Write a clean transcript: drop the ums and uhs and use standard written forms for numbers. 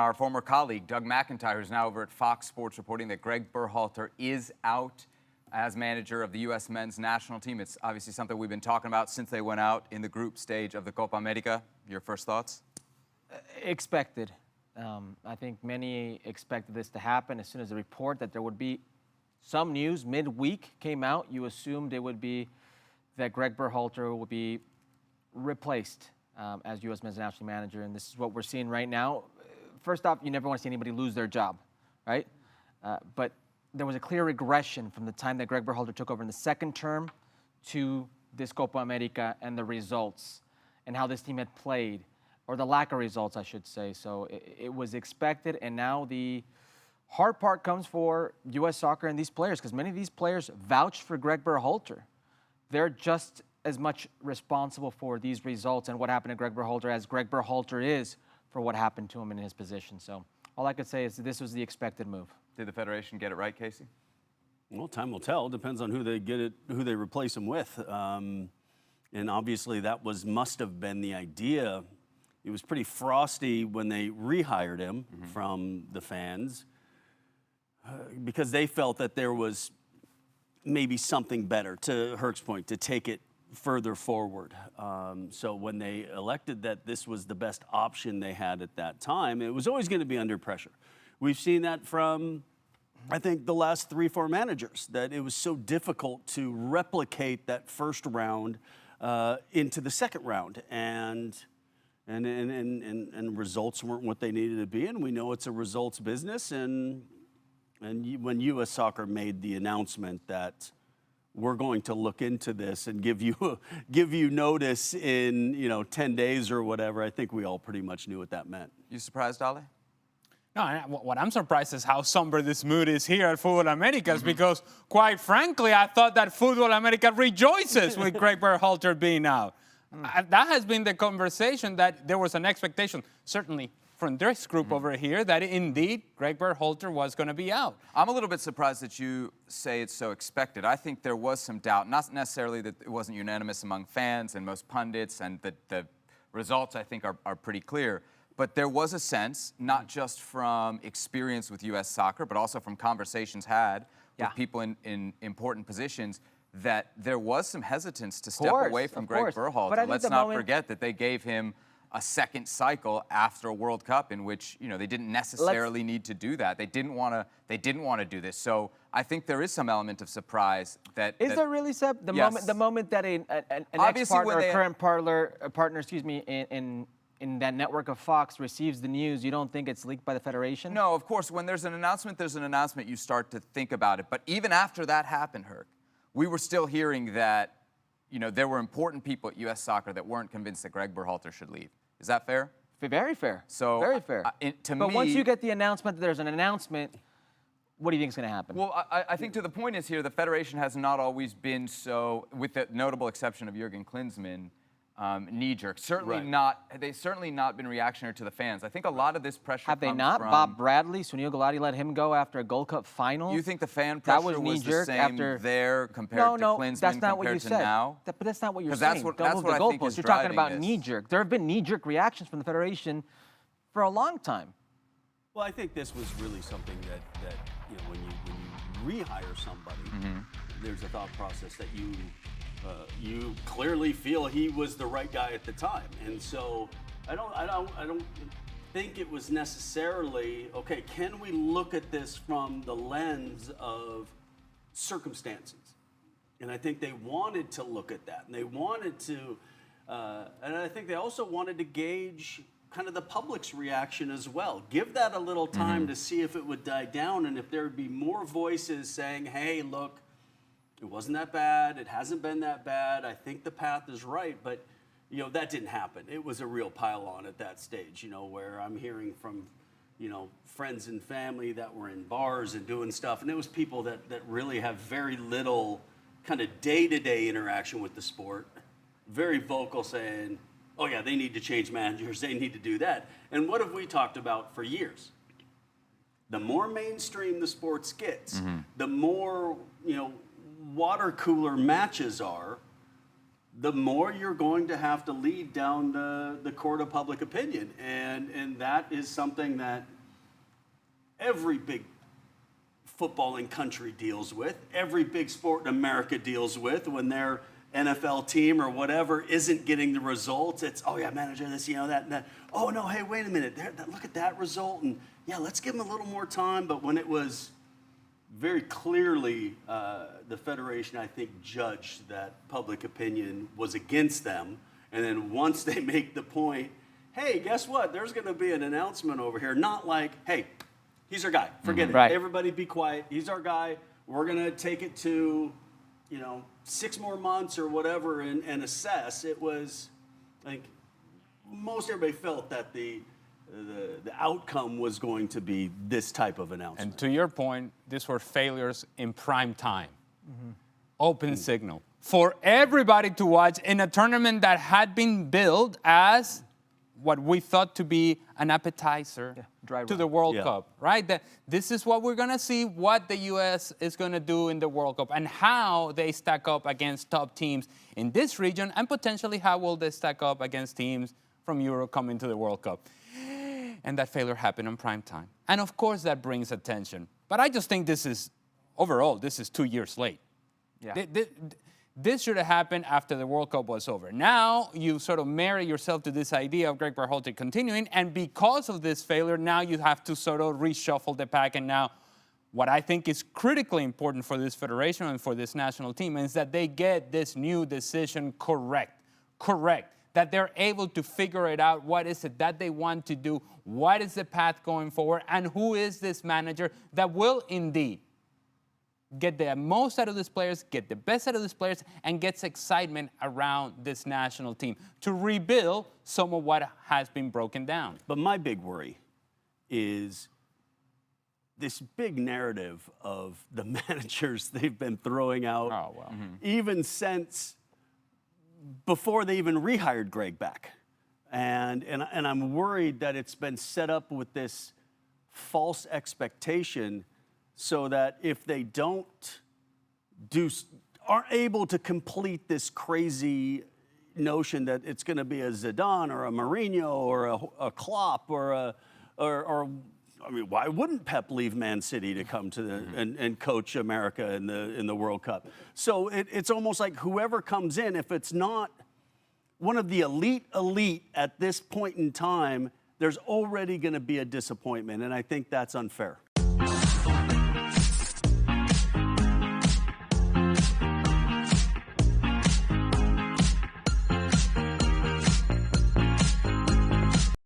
Our former colleague, Doug McIntyre, who's now over at Fox Sports, reporting that Gregg Berhalter is out as manager of the U.S. men's national team. It's obviously something we've been talking about since they went out in the group stage of the Copa America. Your first thoughts? Expected. I think many expected this to happen. As soon as the report that there would be some news midweek came out, you assumed it would be that Gregg Berhalter would be replaced as U.S. men's national manager, and this is what we're seeing right now. First off, you never want to see anybody lose their job, right? But there was a clear regression from the time that Gregg Berhalter took over in the second term to this Copa America and the results and how this team had played, or the lack of results, I should say. So it was expected, and now the hard part comes for U.S. soccer and these players, because many of these players vouched for Gregg Berhalter. They're just as much responsible for these results and what happened to Gregg Berhalter as Gregg Berhalter is for what happened to him in his position. So all I could say is that this was the expected move. Did the Federation get it right, Kasey? Well, time will tell. Depends on who they replace him with. And obviously that must have been the idea. It was pretty frosty when they rehired him from the fans because they felt that there was maybe something better, to Herc's point, to take it further forward. So when they elected that this was the best option they had at that time, it was always going to be under pressure. We've seen that from, I think, the last 3-4 managers, that it was so difficult to replicate that first round into the second round. And results weren't what they needed to be. And we know it's a results business. And when U.S. Soccer made the announcement that we're going to look into this and give you notice in 10 days or whatever, I think we all pretty much knew what that meant. You surprised, Ale? No, what I'm surprised is how somber this mood is here at Fútbol Americas, because quite frankly, I thought that Fútbol America rejoices with Gregg Berhalter being out. That has been the conversation, that there was an expectation, certainly from this group over here, that indeed Gregg Berhalter was going to be out. I'm a little bit surprised that you say it's so expected. I think there was some doubt, not necessarily that it wasn't unanimous among fans and most pundits, and the results, I think, are pretty clear. But there was a sense, not just from experience with U.S. soccer, but also from conversations had with people in important positions, that there was some hesitance to step away from Gregg Berhalter. Let's not forget that they gave him a second cycle after a World Cup in which they didn't necessarily need to do that. They didn't want to do this. So I think there is some element of surprise that. Is there really, Seb? The moment that an ex-partner or current partner, in that network of Fox receives the news, you don't think it's leaked by the Federation? No, of course. When there's an announcement, you start to think about it. But even after that happened, Herc, we were still hearing that there were important people at U.S. Soccer that weren't convinced that Gregg Berhalter should leave. Is that fair? Very fair. So, very fair. But once you get the announcement that there's an announcement, what do you think is going to happen? Well, I think the point is here, the Federation has not always been so, with the notable exception of Jurgen Klinsmann, knee-jerk. They've certainly not been reactionary to the fans. I think a lot of this pressure have they not? Bob Bradley, Sunil Gulati let him go after a Gold Cup final. You think the fan pressure was the same there compared to Klinsmann that's not what you said. Now? But that's not what you're saying. That's what I think is You're talking about this. knee-jerk. There have been knee-jerk reactions from the Federation for a long time. Well, I think this was really something that when you rehire somebody, there's a thought process that you clearly feel he was the right guy at the time, and so I don't think it was necessarily okay. Can we look at this from the lens of circumstances? And I think they wanted to look at that, and they wanted to, and I think they also wanted to gauge kind of the public's reaction as well. Give that a little time to see if it would die down, and if there would be more voices saying, "Hey, look, it wasn't that bad. It hasn't been that bad. I think the path is right." But, that didn't happen. It was a real pile-on at that stage, where I'm hearing from, friends and family that were in bars and doing stuff. And it was people that really have very little kind of day-to-day interaction with the sport. Very vocal saying, oh, yeah, they need to change managers. They need to do that. And what have we talked about for years? The more mainstream the sports gets, the more, water cooler matches are, the more you're going to have to lead down the court of public opinion. And that is something that every big footballing country deals with, every big sport in America deals with. When their NFL team or whatever isn't getting the results, it's, oh yeah, manager this, that and that. Oh no, hey, wait a minute, look at that result, and yeah, let's give them a little more time. But when it was very clearly, the Federation, I think, judged that public opinion was against them. And then once they make the point, hey, guess what? There's going to be an announcement over here. Not like, hey, he's our guy. Forget it. Right. Everybody be quiet. He's our guy. We're going to take it to, 6 more months or whatever and assess. It was, I think, most everybody felt that the outcome was going to be this type of announcement. And to your point, these were failures in prime time. Open signal for everybody to watch in a tournament that had been billed as what we thought to be an appetizer to the World Cup, right? That this is what we're going to see, what the U.S. is going to do in the World Cup and how they stack up against top teams in this region, and potentially how will they stack up against teams from Europe coming to the World Cup. And that failure happened in prime time. And of course that brings attention. But I just think this is 2 years late. Yeah. This should have happened after the World Cup was over. Now you sort of marry yourself to this idea of Gregg Berhalter continuing, and because of this failure, now you have to sort of reshuffle the pack. And now what I think is critically important for this federation and for this national team is that they get this new decision correct. That they're able to figure it out. What is it that they want to do? What is the path going forward? And who is this manager that will indeed get the most out of these players, get the best out of these players, and gets excitement around this national team to rebuild some of what has been broken down. But my big worry is this big narrative of the managers they've been throwing out, even since before they even rehired Gregg back. And I'm worried that it's been set up with this false expectation so that if they aren't able to complete this crazy notion that it's going to be a Zidane or a Mourinho or a Klopp or I mean, why wouldn't Pep leave Man City to come to and coach America in the World Cup? So it's almost like whoever comes in, if it's not one of the elite at this point in time, there's already going to be a disappointment, and I think that's unfair.